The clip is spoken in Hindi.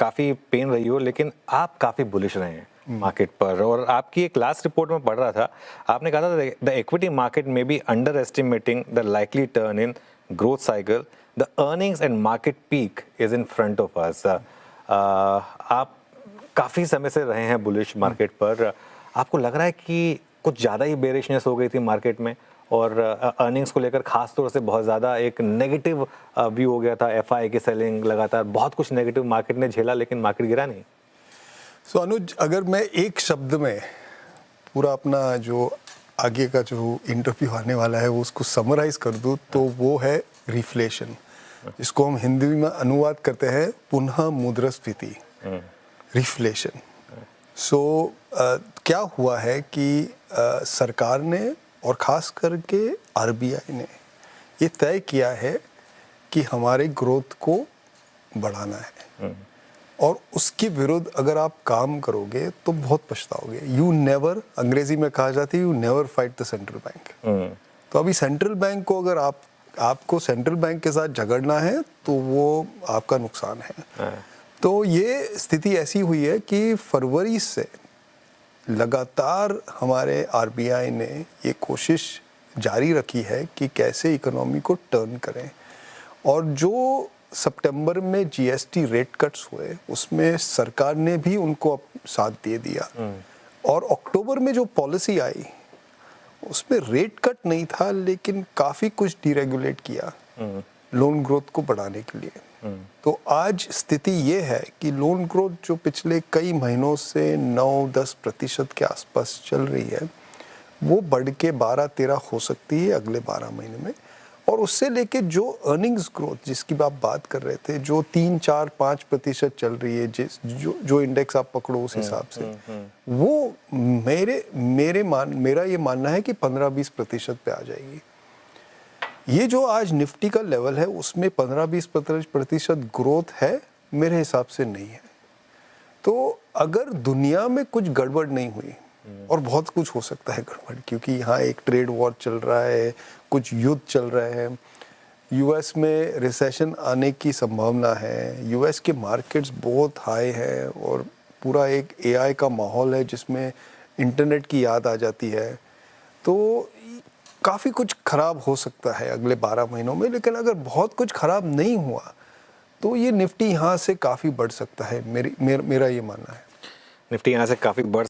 काफ़ी पेन रही हो, लेकिन आप काफ़ी बुलिश रहे हैं मार्केट पर। और आपकी एक लास्ट रिपोर्ट में पढ़ रहा था, आपने कहा था द इक्विटी मार्केट में be under estimating the likely turn in growth cycle, the earnings and market peak is in front of us. आप काफ़ी समय से रहे हैं बुलिश मार्केट पर, आपको लग रहा है कि कुछ ज़्यादा ही बेरिशनेस हो गई थी मार्केट में और अर्निंग्स को लेकर खास तौर से बहुत ज़्यादा एक नेगेटिव व्यू हो गया था, एफआई की सेलिंग, लगातार बहुत कुछ नेगेटिव मार्केट ने झेला लेकिन मार्केट गिरा नहीं? सो अनुज, अगर मैं एक शब्द में पूरा अपना जो आगे का जो इंटरव्यू आने वाला है वो उसको समराइज कर दूँ तो वो है रिफ्लेशन, जिसको हम हिंदी में अनुवाद करते हैं पुनः मुद्रास्फीति, रिफ्लेशन। क्या हुआ है कि सरकार ने और ख़ास करके आरबीआई ने ये तय किया है कि हमारे ग्रोथ को बढ़ाना है और उसके विरुद्ध अगर आप काम करोगे तो बहुत पछताओगे। यू नेवर, अंग्रेजी में कहा जाती है, you never fight the central bank. तो अभी सेंट्रल बैंक को अगर आपको सेंट्रल बैंक के साथ झगड़ना है तो वो आपका नुकसान है। तो ये स्थिति ऐसी हुई है कि फरवरी से लगातार हमारे आरबीआई ने ये कोशिश जारी रखी है कि कैसे इकोनॉमी को टर्न करें, और जो सितंबर में जीएसटी रेट कट्स हुए उसमें सरकार ने भी उनको साथ दे दिया, और अक्टूबर में जो पॉलिसी आई उसमें रेट कट नहीं था लेकिन काफ़ी कुछ डीरेगुलेट किया लोन ग्रोथ को बढ़ाने के लिए। तो आज स्थिति ये है कि लोन ग्रोथ जो पिछले कई महीनों से 9-10% के आसपास चल रही है वो बढ़ के 12-13 हो सकती है अगले 12 महीने में, और उससे लेके जो अर्निंग्स ग्रोथ जिसकी आप बात कर रहे थे जो 3-4-5% चल रही है, जो इंडेक्स आप पकड़ो उस हिसाब से वो मेरा ये मानना है कि 15-20% पे आ जाएगी। ये जो आज निफ्टी का लेवल है उसमें 15-20% ग्रोथ है, मेरे हिसाब से नहीं है। तो अगर दुनिया में कुछ गड़बड़ नहीं हुई, और बहुत कुछ हो सकता है गड़बड़, क्योंकि यहाँ एक ट्रेड वॉर चल रहा है, कुछ युद्ध चल रहे हैं, यूएस में रिसेशन आने की संभावना है, यूएस के मार्केट्स बहुत हाई हैं और पूरा एक एआई का माहौल है जिसमें इंटरनेट की याद आ जाती है, तो काफ़ी कुछ खराब हो सकता है अगले 12 महीनों में। लेकिन अगर बहुत कुछ खराब नहीं हुआ तो ये निफ्टी यहाँ से काफ़ी बढ़ सकता है, मेरा ये मानना है। निफ्टी यहाँ से काफ़ी बढ़